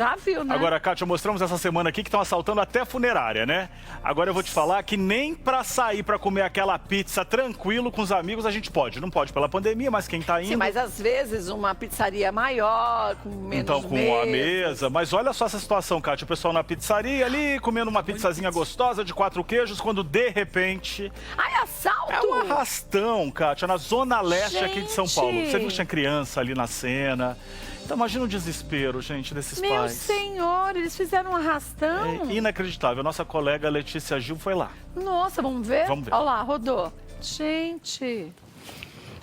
Já viu, né? Agora, Kátia, mostramos essa semana aqui que estão assaltando até funerária, né? Agora eu vou te falar que nem pra sair pra comer aquela pizza tranquilo com os amigos a gente pode. Não pode pela pandemia, mas quem tá indo... Sim, mas às vezes uma pizzaria maior, com menos Então, com a mesa. Mas olha só essa situação, Kátia. O pessoal na pizzaria ali, comendo uma pizzazinha gostosa de 4 queijos, quando de repente... Ai, assalto! É um arrastão, Kátia, na zona leste aqui de São Paulo. Você viu que tinha criança ali na cena. Então imagina o desespero, gente, desses Meu pais. senhor, eles fizeram um arrastão? É inacreditável. Nossa colega Letícia Gil foi lá. Nossa, vamos ver? Vamos ver. Olha lá, rodou. Gente...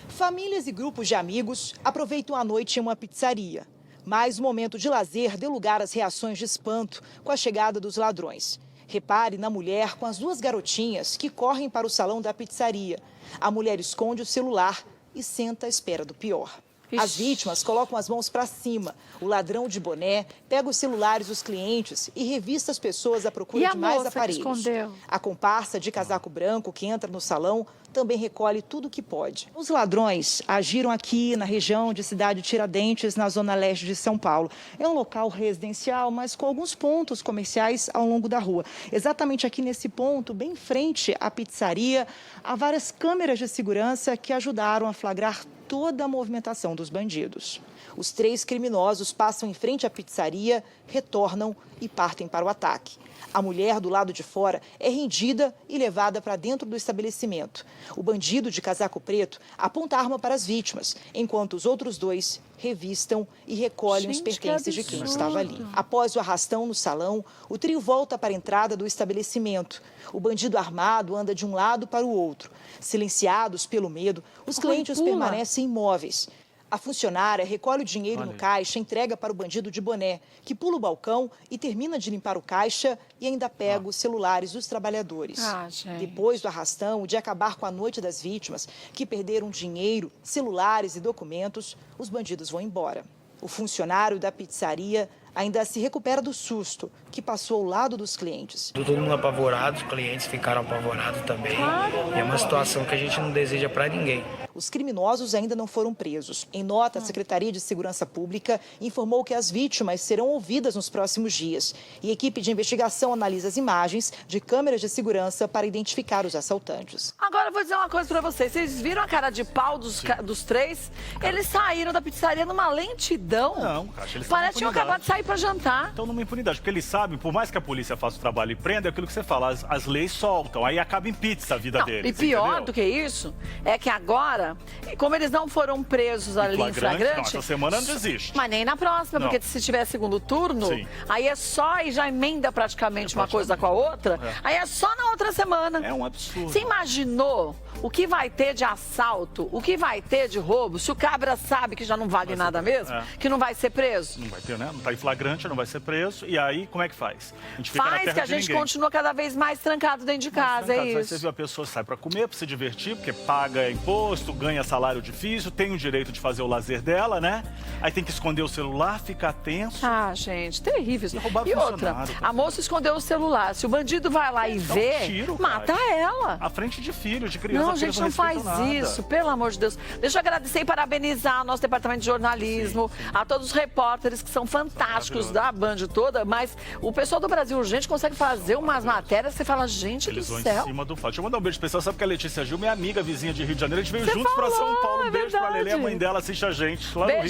Famílias e grupos de amigos aproveitam a noite em uma pizzaria. Mas o momento de lazer deu lugar às reações de espanto com a chegada dos ladrões. Repare na mulher com as 2 garotinhas que correm para o salão da pizzaria. A mulher esconde o celular e senta à espera do pior. As vítimas colocam as mãos para cima. O ladrão de boné pega os celulares dos clientes e revista as pessoas à procura de mais aparelhos. A comparsa de casaco branco que entra no salão também recolhe tudo o que pode. Os ladrões agiram aqui na região de Cidade Tiradentes, na zona leste de São Paulo. É um local residencial, mas com alguns pontos comerciais ao longo da rua. Exatamente aqui nesse ponto, bem em frente à pizzaria, há várias câmeras de segurança que ajudaram a flagrar toda a movimentação dos bandidos. Os 3 criminosos passam em frente à pizzaria, retornam e partem para o ataque. A mulher do lado de fora é rendida e levada para dentro do estabelecimento. O bandido de casaco preto aponta a arma para as vítimas, enquanto os outros 2 revistam e recolhem os pertences de quem estava ali. Após o arrastão no salão, o trio volta para a entrada do estabelecimento. O bandido armado anda de um lado para o outro. Silenciados pelo medo, os clientes permanecem imóveis. A funcionária recolhe o dinheiro no caixa e entrega para o bandido de boné, que pula o balcão e termina de limpar o caixa e ainda pega os celulares dos trabalhadores. Depois do arrastão e de acabar com a noite das vítimas, que perderam dinheiro, celulares e documentos, os bandidos vão embora. O funcionário da pizzaria ainda se recupera do susto que passou ao lado dos clientes. Todo mundo apavorado, os clientes ficaram apavorados também. E é uma situação que a gente não deseja para ninguém. Os criminosos ainda não foram presos. Em nota, a Secretaria de Segurança Pública informou que as vítimas serão ouvidas nos próximos dias. E a equipe de investigação analisa as imagens de câmeras de segurança para identificar os assaltantes. Agora eu vou dizer uma coisa pra vocês. Vocês viram a cara de pau dos 3? Eles saíram da pizzaria numa lentidão. Não, Kátia, eles parece que tinham acabado de sair pra jantar. Então numa impunidade, porque eles sabem, por mais que a polícia faça o trabalho e prenda, é aquilo que você fala, as leis soltam, aí acaba em pizza a vida deles. E pior entendeu? do que isso, é que agora, como eles não foram presos ali em flagrante... Não, essa semana não desiste. Mas nem na próxima, porque se tiver segundo turno, aí é só e já emenda praticamente uma coisa com a outra, aí é só na outra semana. É um absurdo. Você imaginou o que vai ter de assalto, o que vai ter de roubo, se o cabra sabe que já não vale nada mesmo, que não vai ser preso? Não vai ter, né? Não tá em flagrante, não vai ser preso. E aí, como é que faz? A gente fica na terra que a de gente ninguém. continua cada vez mais trancado dentro de casa, é Aí isso. você viu, a pessoa sai pra comer, pra se divertir, porque paga imposto, ganha salário difícil, tem o direito de fazer o lazer dela, né? Aí tem que esconder o celular, fica tenso. Ah, gente, terrível. E outra, a moça escondeu o celular. Se o bandido vai lá e vê, mata ela. À frente de filho, de criança. Não, gente, não faz isso, pelo amor de Deus. Deixa eu agradecer e parabenizar o nosso departamento de jornalismo, a todos os repórteres que são fantásticos da Band toda, mas o pessoal do Brasil Urgente consegue fazer umas matérias que você fala, gente do céu. Eles vão em cima do fato. Deixa eu mandar um beijo especial, sabe que a Letícia Gil, minha amiga vizinha de Rio de Janeiro, a gente veio juntos pra São Paulo. Um beijo pra Lelê, a mãe dela assiste a gente lá no Rio.